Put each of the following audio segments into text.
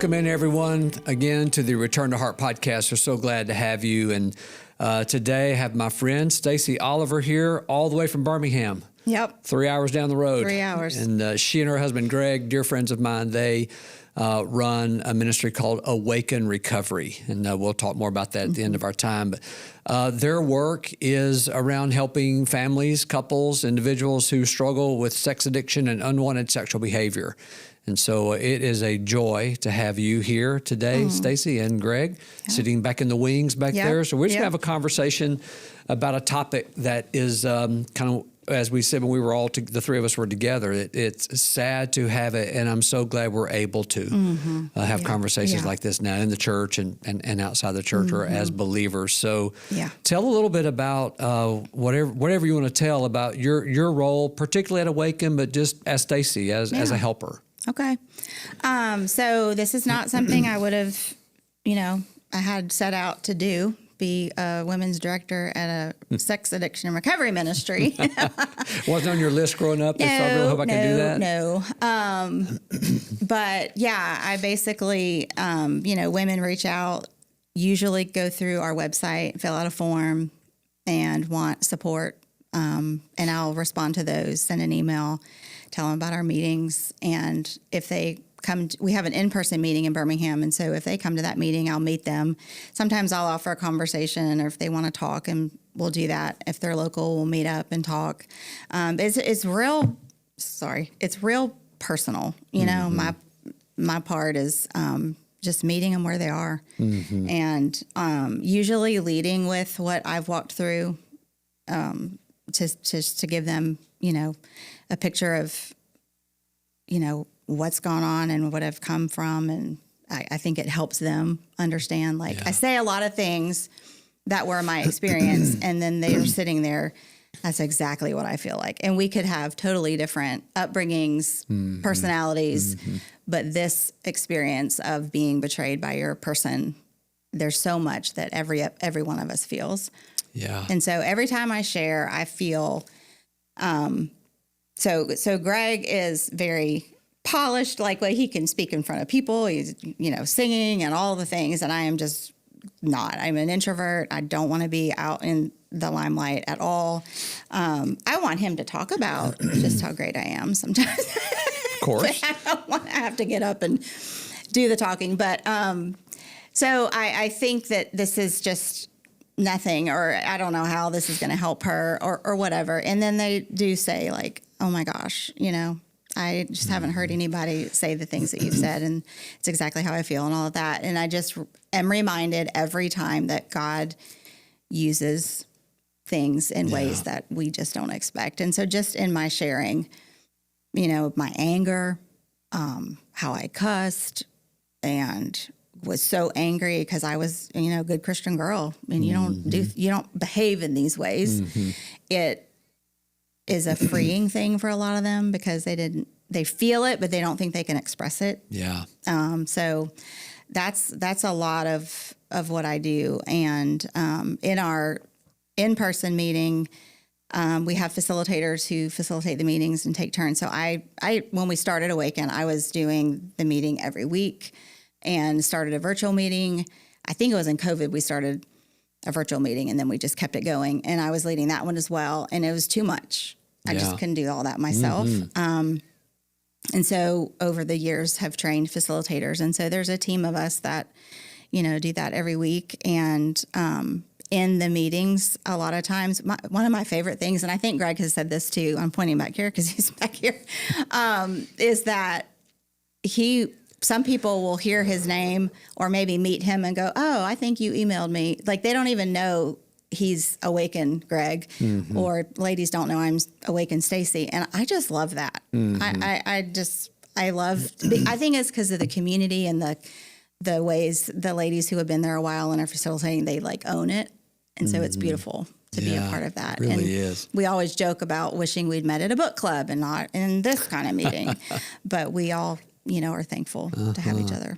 Welcome in, everyone, again to the Return to Heart podcast. We're so glad to have you. And today I have my friend Stacey Oliver here, all the way from Birmingham. Yep. 3 hours down the road. 3 hours. And she and her husband, Greg, dear friends of mine, they run a ministry called Awaken Recovery. And we'll talk more about that at the end of our time. But their work is around helping families, couples, individuals who struggle with sex addiction and unwanted sexual behavior. And so it is a joy to have you here today, Stacey and Greg, sitting back in the wings back there. So we're just going to have a conversation about a topic that is kind of, as we said when we were all, the three of us were together, it's sad to have it, and I'm so glad we're able to have conversations like this now in the church and outside the church or as believers. So tell a little bit about whatever you want to tell about your role, particularly at Awaken, but just as Stacey, as a helper. Okay. So this is not something I would have, I had set out to do, be a women's director at a sex addiction and recovery ministry. Wasn't on your list growing up? I really hope I can do that. No. But yeah, I basically, women reach out, usually go through our website, fill out a form and want support. And I'll respond to those, send an email, tell them about our meetings. And if they come, we have an in-person meeting in Birmingham. And so if they come to that meeting, I'll meet them. Sometimes I'll offer a conversation, or if they want to talk, and we'll do that. If they're local, we'll meet up and talk. It's real personal. My part is just meeting them where they are, and usually leading with what I've walked through, to give them, a picture of, what's gone on and what I've come from. And I think it helps them understand. I say a lot of things that were my experience, and then they are sitting there. That's exactly what I feel like. And we could have totally different upbringings, personalities, but this experience of being betrayed by your person, there's so much that every one of us feels. Yeah. And so every time I share, I feel, so Greg is very polished, he can speak in front of people. He's, singing and all the things. And I am just not. I'm an introvert. I don't want to be out in the limelight at all. I want him to talk about just how great I am sometimes. Of course. I have to get up and do the talking. But so I think that this is just nothing, or I don't know how this is going to help her or whatever. And then they do say oh my gosh, I just haven't heard anybody say the things that you've said, and it's exactly how I feel and all of that. And I just am reminded every time that God uses things in ways that we just don't expect. And so just in my sharing, my anger, how I cussed and was so angry because I was, a good Christian girl, and you don't behave in these ways. It is a freeing thing for a lot of them because they feel it, but they don't think they can express it. Yeah. So that's a lot of what I do. And in our in-person meeting, we have facilitators who facilitate the meetings and take turns. So I when we started Awaken, I was doing the meeting every week and started a virtual meeting. I think it was in COVID we started a virtual meeting, and then we just kept it going. And I was leading that one as well, and it was too much. I just couldn't do all that myself. And so over the years have trained facilitators. And so there's a team of us that, do that every week. And in the meetings, a lot of times, one of my favorite things, and I think Greg has said this too, I'm pointing back here because he's back here, is that some people will hear his name or maybe meet him and go, oh, I think you emailed me. They don't even know he's Awaken Greg, or ladies don't know I'm Awaken Stacey. And I just love that. I think it's because of the community and the ways the ladies who have been there a while and are facilitating, they own it. And so it's beautiful to be a part of that. It really and is. We always joke about wishing we'd met at a book club and not in this kind of meeting, but we all, are thankful to have each other.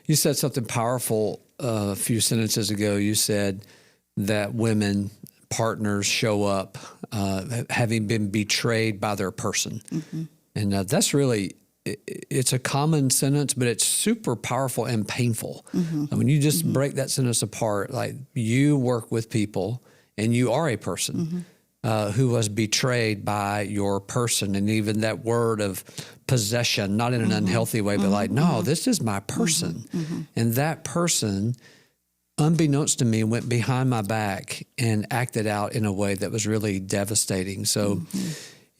You said something powerful a few sentences ago. You said that women partners show up having been betrayed by their person. And that's really it's a common sentence, but it's super powerful and painful. I mean, you just break that sentence apart. Like, you work with people, and you are a person who was betrayed by your person. And even that word of possession, not in an unhealthy way, but like, no, this is my person. And that person, unbeknownst to me, went behind my back and acted out in a way that was really devastating. So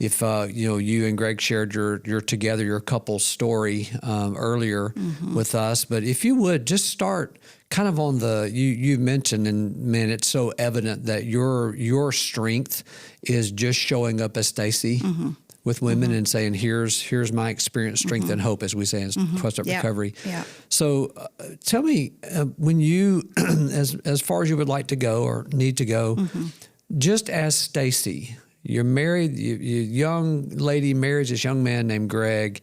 if, you and Greg shared your together, your couple's story earlier with us, but if you would just start kind of on you mentioned, and man, it's so evident that your strength is just showing up as Stacey with women and saying, here's my experience, strength, and hope, as we say in 12-step recovery. Yeah. So tell me, when you, as far as you would like to go or need to go, just as Stacey, you're married, you young lady marries this young man named Greg,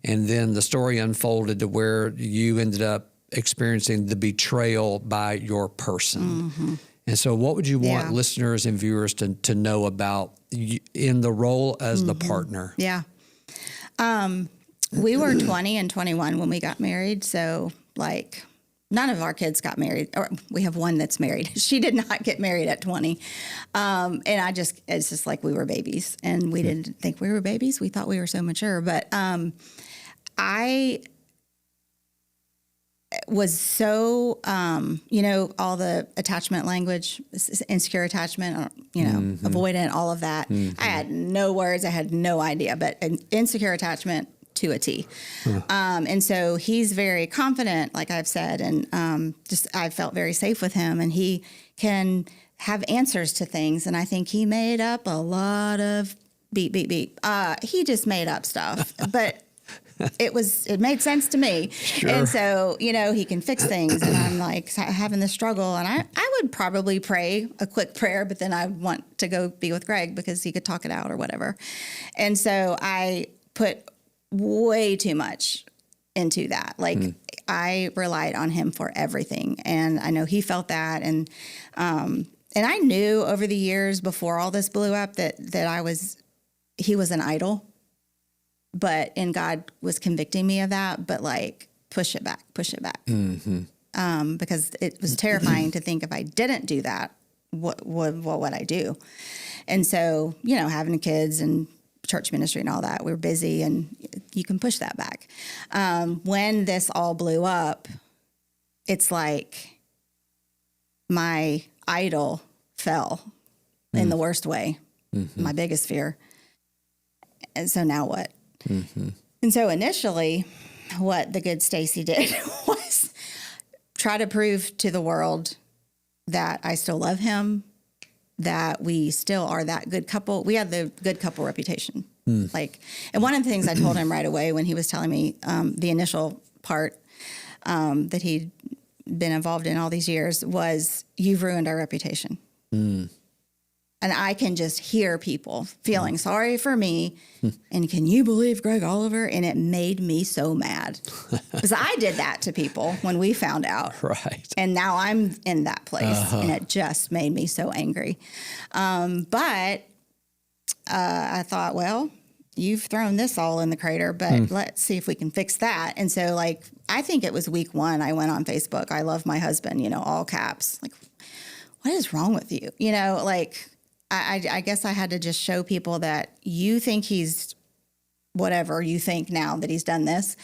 and then the story unfolded to where you ended up experiencing the betrayal by your person. And so what would you want listeners and viewers to know about you in the role as the partner? Yeah. We were 20 and 21 when we got married. So like none of our kids got married, or we have one that's married. She did not get married at 20. And it's just like we were babies, and we didn't think we were babies. We thought we were so mature, but I was so, all the attachment language, insecure attachment, avoidant, all of that. I had no words. I had no idea, but an insecure attachment to a T. And so he's very confident, like I've said, and I felt very safe with him, and he can have answers to things. And I think he made up a lot of beep, beep, beep. He just made up stuff, but it made sense to me. Sure. And so, he can fix things, and I'm like having this struggle, and I would probably pray a quick prayer, but then I want to go be with Greg because he could talk it out or whatever. And so I put way too much into that. Like I relied on him for everything, and I know he felt that. And I knew over the years before all this blew up that he was an idol. And God was convicting me of that, but like, push it back. Because it was terrifying to think if I didn't do that, what would I do? And so, having kids and church ministry and all that, we were busy, and you can push that back. When this all blew up, it's like my idol fell in the worst way, my biggest fear. And so now what? And so initially, what the good Stacey did was try to prove to the world that I still love him, that we still are that good couple. We had the good couple reputation. And one of the things I told him right away when he was telling me the initial part that he'd been involved in all these years was, you've ruined our reputation. And I can just hear people feeling sorry for me. And can you believe Greg Oliver? And it made me so mad because I did that to people when we found out. Right. And now I'm in that place, and it just made me so angry. But I thought, well, you've thrown this all in the crater, but let's see if we can fix that. And so, I think it was week 1, I went on Facebook. I love my husband, all caps. Like, what is wrong with you? I guess I had to just show people that you think he's whatever you think now that he's done this,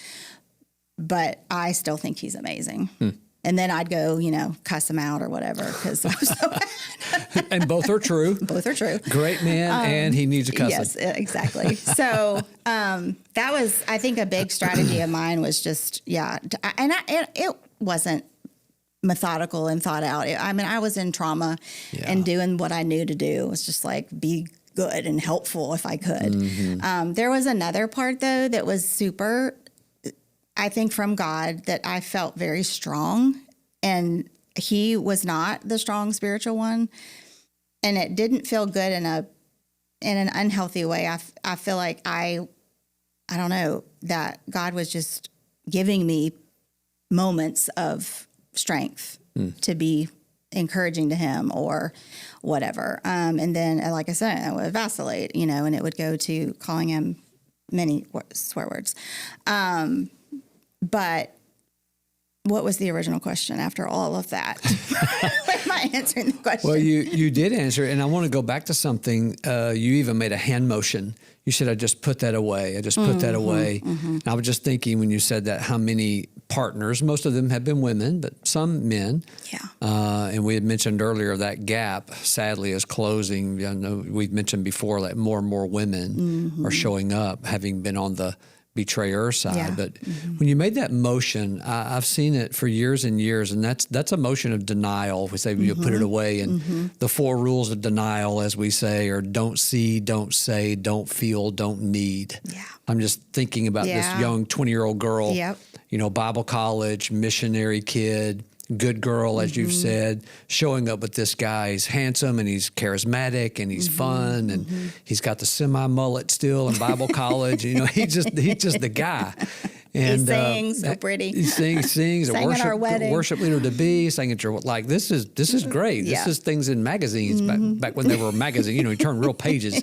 but I still think he's amazing. And then I'd go, cuss him out or whatever because I was so mad. And both are true. Both are true. Great man, and he needs a cussing. Yes, exactly. So that was, I think, a big strategy of mine was just, and it wasn't methodical and thought out. I was in trauma and doing what I knew to do. It was just like, be good and helpful if I could. There was another part, though, that was super, I think, from God, that I felt very strong, and he was not the strong spiritual one. And it didn't feel good in an unhealthy way. I feel like I don't know, that God was just giving me moments of strength to be encouraging to him or whatever. And then, like I said, I would vacillate, and it would go to calling him many swear words. But what was the original question after all of that? Am I answering the question? Well, you did answer it, and I want to go back to something. You even made a hand motion. You said, I just put that away. I just put that away. And I was just thinking when you said that, how many partners, most of them have been women, but some men. Yeah. And we had mentioned earlier that gap, sadly, is closing. I know we've mentioned before that more and more women are showing up, having been on the betrayer side. Yeah. But when you made that motion, I've seen it for years and years, and that's a motion of denial. We say you put it away, and the 4 rules of denial, as we say, are don't see, don't say, don't feel, don't need. Yeah. I'm just thinking about this young 20-year-old girl, Yep. Bible college, missionary kid, good girl, as you've said, showing up with this guy. He's handsome and he's charismatic and he's fun and he's got the semi-mullet still in Bible college. He's just the guy. And he sings so pretty. He sings a Sang at our wedding. worship leader to be, sang at your, like, this is great. Yeah. This is things in magazines back when they were magazines, you turn real pages,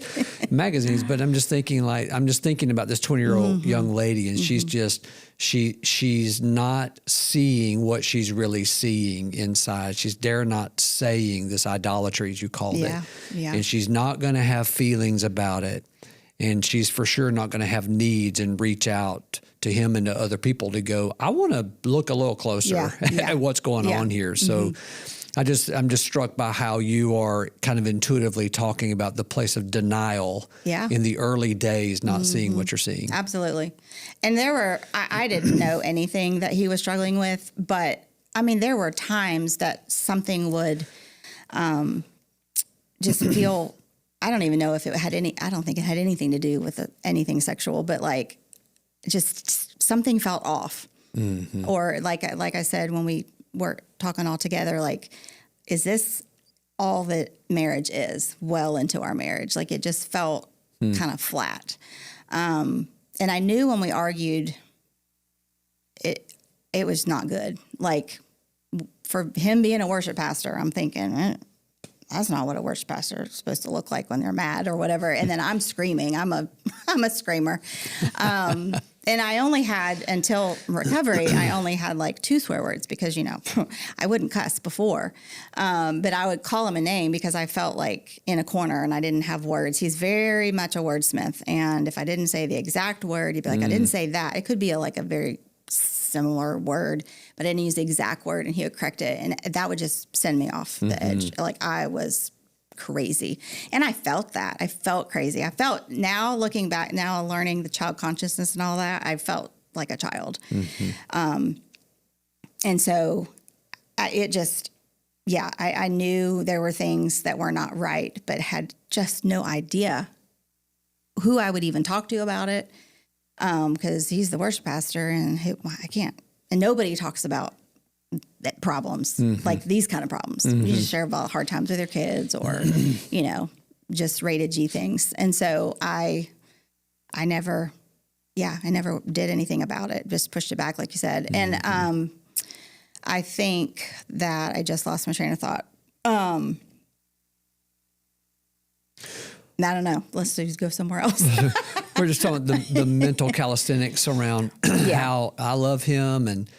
magazines. But I'm just thinking about this 20-year-old young lady, and she's just, she's not seeing what she's really seeing inside. She's dare not saying this idolatry, as you called it. Yeah. And she's not going to have feelings about it. And she's for sure not going to have needs and reach out to him and to other people to go, I want to look a little closer at what's going on here. So I'm just struck by how you are kind of intuitively talking about the place of denial in the early days, not seeing what you're seeing. Absolutely. And I didn't know anything that he was struggling with, but I mean, there were times that something would just feel, I don't even know if it had I don't think it had anything to do with anything sexual, but like just something felt off. Or like I said, when we were talking all together, like, is this all that marriage is well into our marriage? Like, it just felt kind of flat. And I knew when we argued, it was not good. Like, for him being a worship pastor, I'm thinking, that's not what a worship pastor is supposed to look like when they're mad or whatever. And then I'm screaming. I'm a screamer. And I only had, until recovery, I only had like 2 swear words because, I wouldn't cuss before. But I would call him a name because I felt like in a corner and I didn't have words. He's very much a wordsmith. And if I didn't say the exact word, he'd be like, I didn't say that. It could be a very similar word, but I didn't use the exact word, and he would correct it. And that would just send me off the edge. Like, I was crazy. And I felt that. I felt crazy. I felt, now looking back, now learning the child consciousness and all that, I felt like a child. And so I knew there were things that were not right, but had just no idea who I would even talk to about it. Because he's the worship pastor, and I can't. And nobody talks about problems, like these kind of problems. You just share about hard times with your kids, or just rated G things. And so I never did anything about it. Just pushed it back, like you said. And I think that I just lost my train of thought. I don't know. Let's just go somewhere else. We're just talking the mental calisthenics around how I love him, and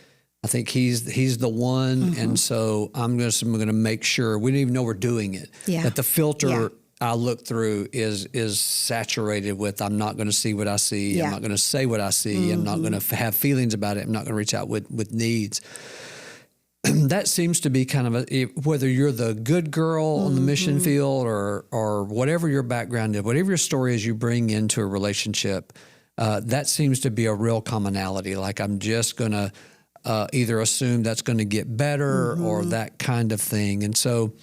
I think he's the one. And so I'm going to make sure we don't even know we're doing it. That the filter I look through is saturated with, I'm not going to see what I see. I'm not going to say what I see. I'm not going to have feelings about it. I'm not going to reach out with needs. That seems to be kind of whether you're the good girl on the mission field or whatever your background is, whatever your story is you bring into a relationship, that seems to be a real commonality. Like, I'm just going to either assume that's going to get better or that kind of thing. And so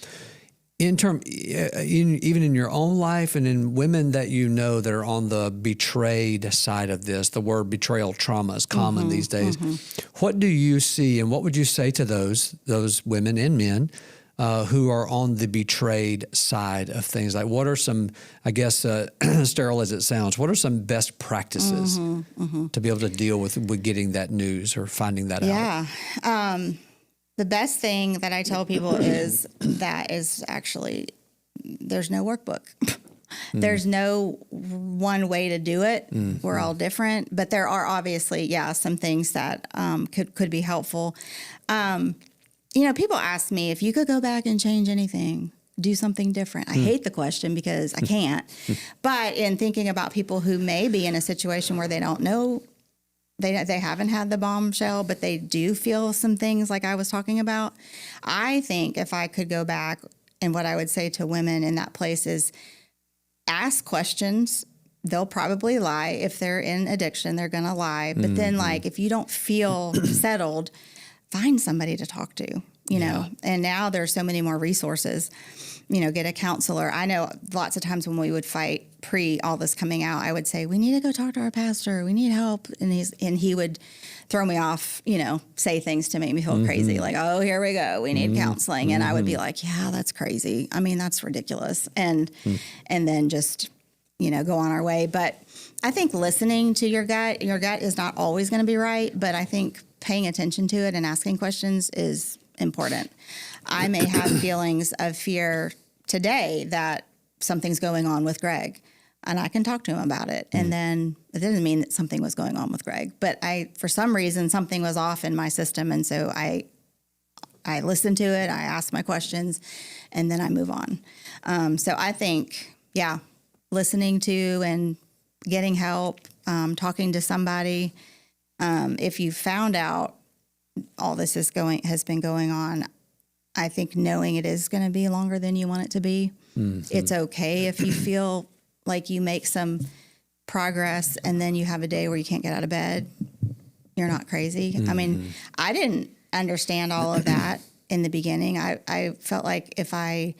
even in your own life and in women that that are on the betrayed side of this, the word betrayal trauma is common these days. What do you see, and what would you say to those women and men who are on the betrayed side of things? Like, what are some, I guess, sterile as it sounds, what are some best practices to be able to deal with getting that news or finding that out? The best thing that I tell people is actually, there's no workbook. There's no one way to do it. We're all different, but there are obviously, some things that could be helpful. People ask me if you could go back and change anything, do something different. I hate the question because I can't. But in thinking about people who may be in a situation where they don't know, they haven't had the bombshell, but they do feel some things like I was talking about. I think if I could go back, and what I would say to women in that place is ask questions. They'll probably lie. If they're in addiction, they're going to lie. But then, like, if you don't feel settled, find somebody to talk to, you know. And now there's so many more resources. Get a counselor. I know lots of times when we would fight pre all this coming out, I would say, we need to go talk to our pastor. We need help. And he would throw me off, say things to make me feel crazy. Like, oh, here we go. We need counseling. And I would be like, yeah, that's crazy. I mean, that's ridiculous. And then just, go on our way. But I think listening to your gut is not always going to be right. But I think paying attention to it and asking questions is important. I may have feelings of fear today that something's going on with Greg, and I can talk to him about it. And then it doesn't mean that something was going on with Greg, but for some reason, something was off in my system. And so I listen to it, I ask my questions, and then I move on. So I think, listening to and getting help, talking to somebody. If you found out all this has been going on, I think knowing it is going to be longer than you want it to be. It's okay if you feel like you make some progress and then you have a day where you can't get out of bed. You're not crazy. I mean, I didn't understand all of that in the beginning. I felt like if I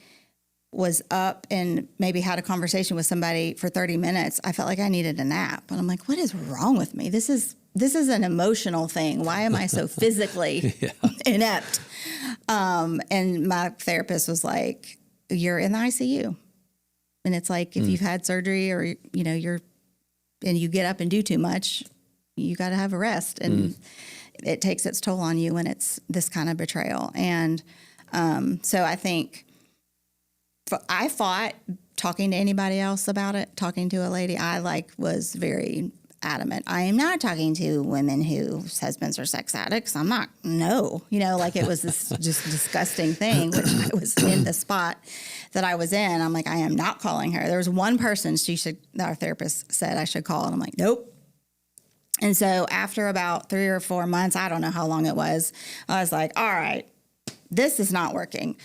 was up and maybe had a conversation with somebody for 30 minutes, I felt like I needed a nap. And I'm like, what is wrong with me? This is an emotional thing. Why am I so physically inept? And my therapist was like, you're in the ICU. And it's like, if you've had surgery or, you get up and do too much, you got to have a rest. And it takes its toll on you when it's this kind of betrayal. And so I think I fought talking to anybody else about it, talking to a lady. I was very adamant. I am not talking to women whose husbands are sex addicts. I'm not. No, it was this just disgusting thing, which I was in the spot that I was in. I'm like, I am not calling her. There was one person our therapist said I should call. And I'm like, nope. And so after about 3 or 4 months, I don't know how long it was, I was like, all right, this is not working.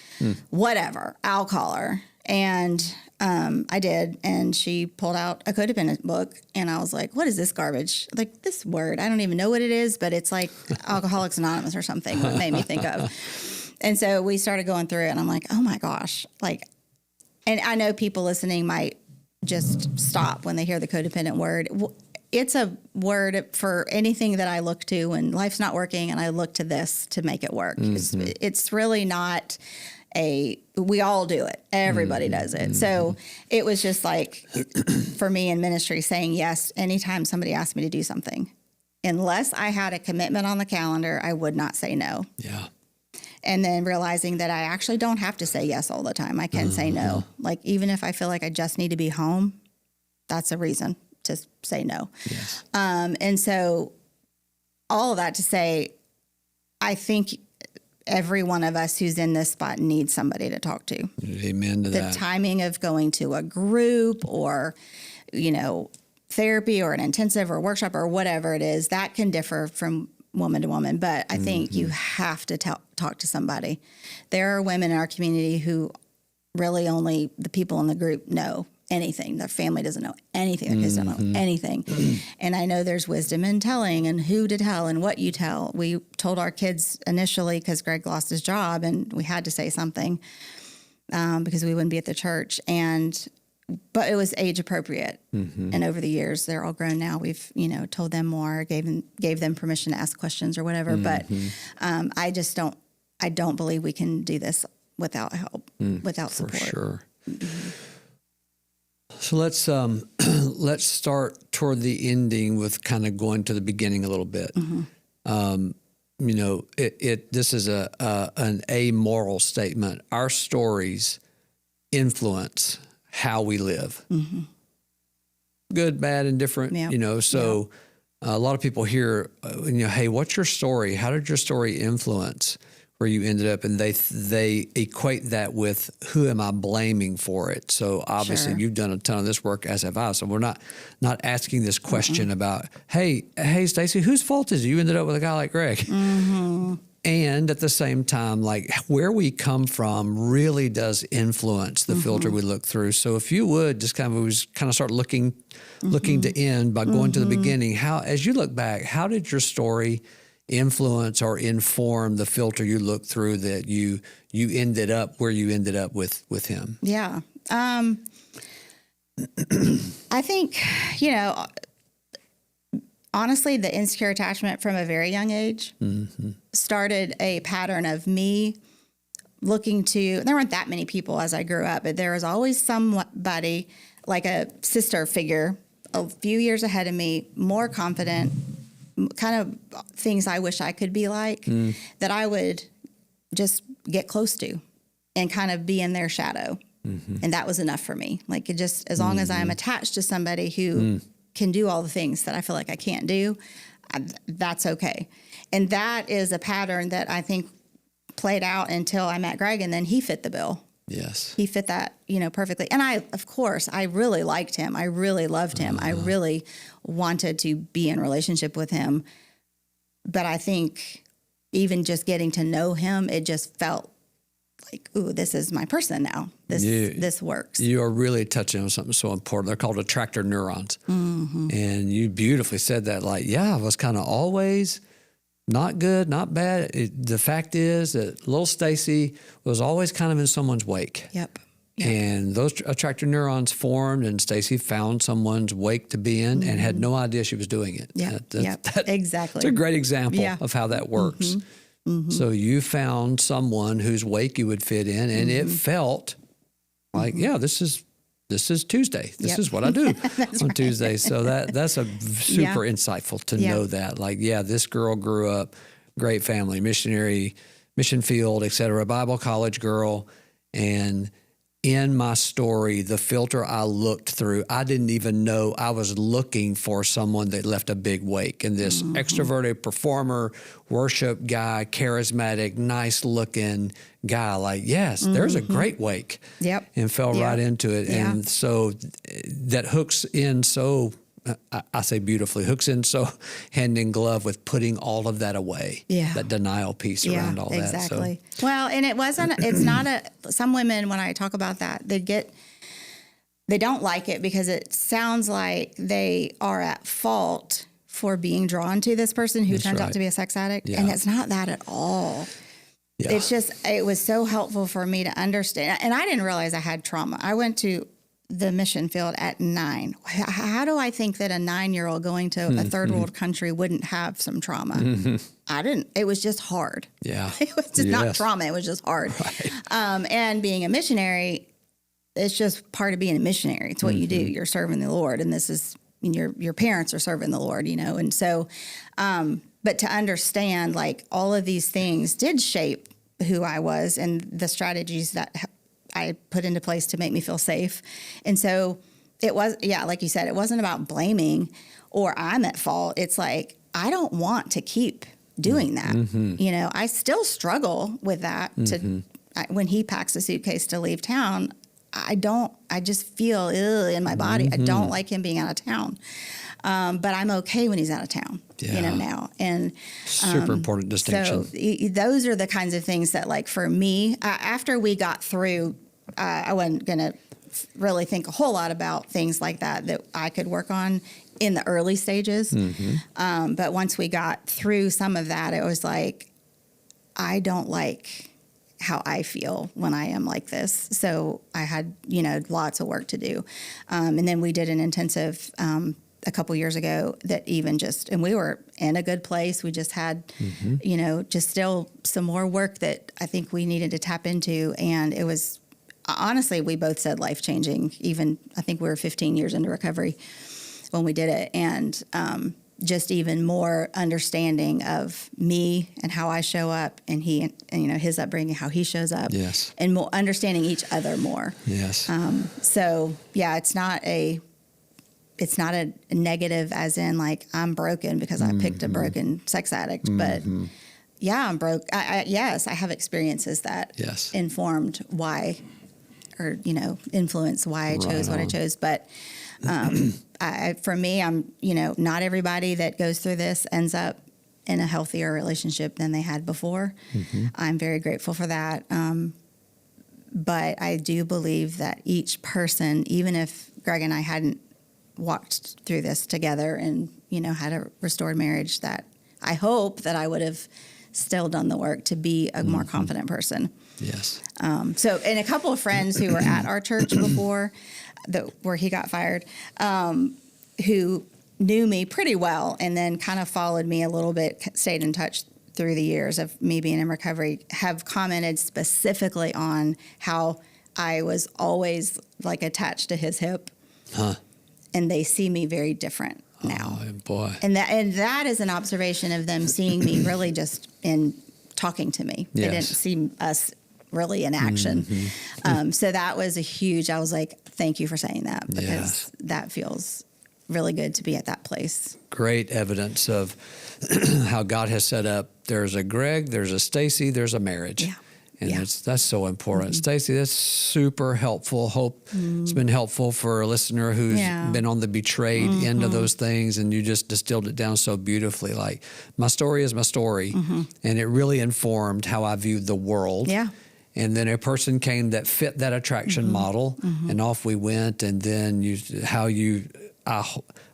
Whatever, I'll call her. And I did, and she pulled out a codependent book, and I was like, what is this garbage? Like, this word, I don't even know what it is, but it's like Alcoholics Anonymous or something, what it made me think of. And so we started going through it, and I'm like, oh my gosh. And I know people listening might just stop when they hear the codependent word. It's a word for anything that I look to when life's not working, and I look to this to make it work. It's really not we all do it. Everybody does it. So it was just like, for me in ministry, saying yes anytime somebody asked me to do something. Unless I had a commitment on the calendar, I would not say no. Yeah. And then realizing that I actually don't have to say yes all the time. I can say no. Like, even if I feel like I just need to be home, that's a reason to say no. Yes. And so all of that to say, I think every one of us who's in this spot needs somebody to talk to. Amen to that. The timing of going to a group or, therapy or an intensive or workshop or whatever it is, that can differ from woman to woman. But I think you have to talk to somebody. There are women in our community who really only the people in the group know anything. Their family doesn't know anything. Their kids don't know anything. And I know there's wisdom in telling and who to tell and what you tell. We told our kids initially because Greg lost his job and we had to say something because we wouldn't be at the church. But it was age appropriate. And over the years, they're all grown now. We've, told them more, gave them permission to ask questions or whatever. But I don't believe we can do this without help, without support. For sure. So let's start toward the ending with kind of going to the beginning a little bit. This is an amoral statement. Our stories influence how we live. Good, bad, and different, Yeah. So a lot of people hear, hey, what's your story? How did your story influence where you ended up? And they equate that with, who am I blaming for it? So obviously Sure. you've done a ton of this work, as have I. So we're not asking this question about, hey, Stacey, whose fault is it you ended up with a guy like Greg? And at the same time, like, where we come from really does influence the filter we look through. So if you would just kind of start looking to end by going to the beginning, how, as you look back, how did your story influence or inform the filter you looked through that you ended up where you ended up with him? Yeah. I think, honestly, the insecure attachment from a very young age started a pattern of me looking to, there weren't that many people as I grew up, but there was always somebody, like a sister figure, a few years ahead of me, more confident, kind of things I wish I could be like, that I would just get close to and kind of be in their shadow. And that was enough for me. Like, it just, as long as I'm attached to somebody who can do all the things that I feel like I can't do, that's okay. And that is a pattern that I think played out until I met Greg, and then he fit the bill. Yes. He fit that, perfectly. And I really liked him. I really loved him. I really wanted to be in relationship with him. But I think even just getting to know him, it just felt like, ooh, this is my person now. This works. You are really touching on something so important. They're called attractor neurons. And you beautifully said that, like, I was kind of always not good, not bad. The fact is that little Stacey was always kind of in someone's wake. Yep. And those attractor neurons formed, and Stacey found someone's wake to be in and had no idea she was doing it. Exactly. It's a great example of how that works. So you found someone whose wake you would fit in, and it felt like, this is Tuesday. This is what I do on Tuesday. So that's a super insightful to know that. Like, this girl grew up, great family, missionary, mission field, et cetera, Bible college girl. And in my story, the filter I looked through, I didn't even know I was looking for someone that left a big wake. And this extroverted performer, worship guy, charismatic, nice looking guy, like, there's a great wake. Yep. And fell right into it. Yeah. And so that hooks in so, I say beautifully, hooks in so hand in glove with putting all of that away. Yeah. That denial piece around all that. Exactly. So. Well, and it's not some women, when I talk about that, they don't like it because it sounds like they are at fault for being drawn to this person who turns out to be a sex addict. Yeah. And it's not that at all. Yeah. It's just, it was so helpful for me to understand. And I didn't realize I had trauma. I went to the mission field at 9. How do I think that a 9-year-old going to a third world country wouldn't have some trauma? I didn't. It was just hard. Yeah. It was just not trauma. It was just hard. Right. And being a missionary, it's just part of being a missionary. It's what you do. You're serving the Lord. And this is, your parents are serving the Lord, And so, but to understand, like, all of these things did shape who I was and the strategies that I put into place to make me feel safe. And so it was, like you said, it wasn't about blaming or I'm at fault. It's like, I don't want to keep doing that. I still struggle with that. When he packs a suitcase to leave town, I just feel ill in my body. I don't like him being out of town. But I'm okay when he's out of town, now. And super important distinction. So those are the kinds of things that, like, for me, after we got through, I wasn't going to really think a whole lot about things like that I could work on in the early stages. But once we got through some of that, it was like, I don't like how I feel when I am like this. So I had, lots of work to do. And then we did an intensive a couple years ago that and we were in a good place. We just had, just still some more work that I think we needed to tap into. And it was, honestly, we both said life-changing. Even, I think we were 15 years into recovery when we did it. And just even more understanding of me and how I show up, and he, and you know, his upbringing, how he shows up, Yes. and more understanding each other more. Yes. So yeah, it's not a negative as in like I'm broken because I picked a broken sex addict, but yeah, I'm broke. Yes, I have experiences that Yes. informed why, or, you know, influence why I chose what I chose. But for me, I'm, you know, not everybody that goes through this ends up in a healthier relationship than they had before. I'm very grateful for that. But I do believe that each person, even if Greg and I hadn't walked through this together and, you know, had a restored marriage, that I hope that I would have still done the work to be a more confident person. Yes. So, and a couple of friends who were at our church before, where he got fired, who knew me pretty well and then kind of followed me a little bit, stayed in touch through the years of me being in recovery, have commented specifically on how I was always like attached to his hip. And they see me very different now. Oh, boy. And that is an observation of them seeing me really just in talking to me. They didn't see us really in action. So that was I was like, thank you for saying that, because that feels really good to be at that place. Great evidence of how God has set up. There's a Greg, there's a Stacey, there's a marriage. Yeah. And that's so important. Stacey, that's super helpful. Hope it's been helpful for a listener who's been on the betrayed end of those things, and you just distilled it down so beautifully. Like, my story is my story, and it really informed how I viewed the world. Yeah. And then a person came that fit that attraction model, and off we went. And then I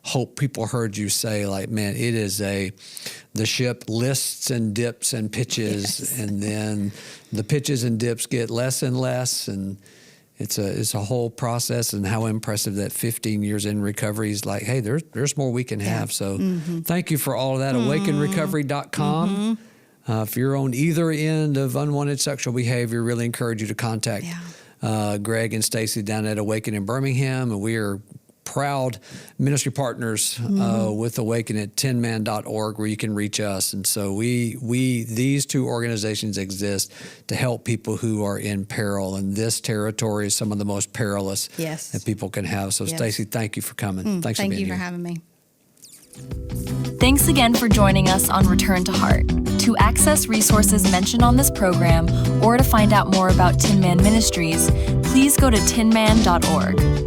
hope people heard you say, like, man, it is the ship lists and dips and pitches, and then the pitches and dips get less and less, and it's a whole process. And how impressive that 15 years in recovery is like, hey, there's more we can have. So thank you for all of that. AwakenRecovery.com. If you're on either end of unwanted sexual behavior, really encourage you to contact Greg and Stacey down at Awaken in Birmingham. And we are proud ministry partners with Awaken at tinman.org, where you can reach us. And so these two organizations exist to help people who are in peril. And this territory is some of the most perilous that people can have. So Stacey, thank you for coming. Thanks for being here. Thank you for having me. Thanks again for joining us on Return to Heart. To access resources mentioned on this program or to find out more about Tin Man Ministries, please go to tinman.org.